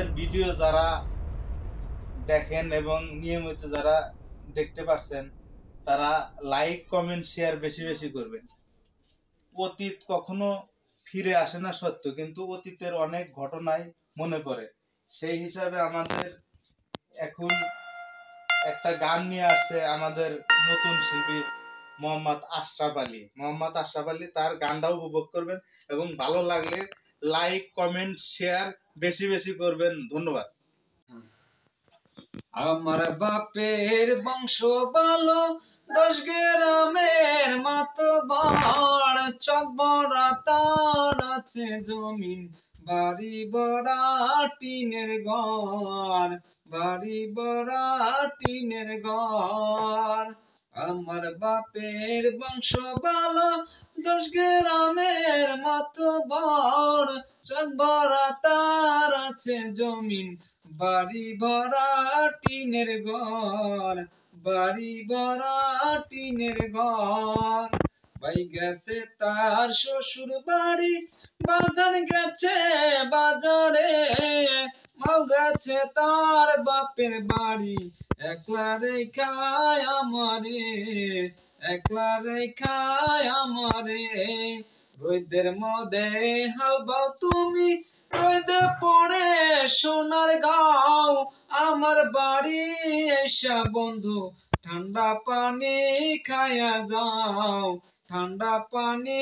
আমাদের ভিডিও যারা দেখেন এবং নিয়মিত যারা দেখতে পাচ্ছেন তারা লাইক কমেন্ট শেয়ার বেশি বেশি করবেন। অতীত কখনো ফিরে আসে না সত্য, কিন্তু অতীতের অনেক ঘটনাই মনে পড়ে। সেই হিসাবে আমাদের এখন একটা গান নিয়ে আসছে আমাদের নতুন শিল্পী মোহাম্মদ আশরাফ আলী। মোহাম্মদ আশরাফ আলী তার গানটাও উপভোগ করবেন এবং ভালো লাগলে লাইক কমেন্ট শেয়ার বেশি বেশি করবেন। ধন্যবাদ। আমার বাপের বংশ ভালো, 10 গ্রামের মাতবার, চক বড়া তার আছে জমিন, বাড়ি বড়া টিনের ঘর, বাড়ি বড়া টিনের ঘর। আমার বাপের বংশ ভালো, 10 গ্রামের মাতবার, চক বড়া তার আছে জমিন, বাড়ি ভরা টিনের ঘর, বাড়ি ভরা টিনের ঘর। ভাই গেছে তার শ্বশুর বাড়ি, বাজার গেছে বাজারে, মাও গেছে তার বাপের বাড়ি, একলা রেখায় আমারে, একলা রেখায় আমারে। রোদের মধ্যে হাল বাও তুমি, রোদে পড়ে সোনার গাও, আমার বাড়ি এসা বন্ধু ঠান্ডা পানি খায়া যাও, ঠান্ডা পানি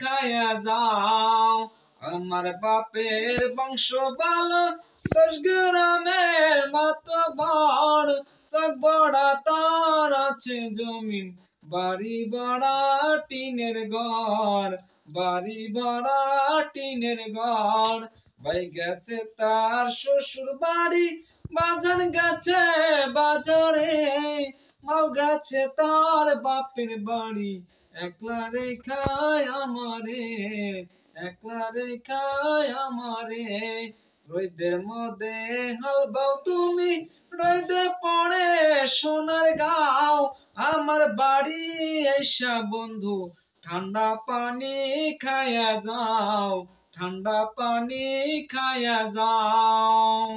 খায়া যাও। আমার বাপের বংশ ভালো, 10 গ্রামের মাতবার, চক বড়া তার আছে জমিন, বাড়ি বড়া টিনের ঘর, বাড়ি ভরা টিনের ঘর। ভাই গেছে তার শ্বশুর বাড়ি, বাজার গেছে বাজারে, মাও গেছে তার বাপের বাড়ি, একলা রেখায় আমারে, একলা রেখায় আমারে। রোদের মধ্যে হাল বাও তুমি, রোদে পড়ে সোনার গাও, আমার বাড়ি এসা বন্ধু ঠান্ডা পানি খায়া যাও, ঠান্ডা পানি খায়া যাও।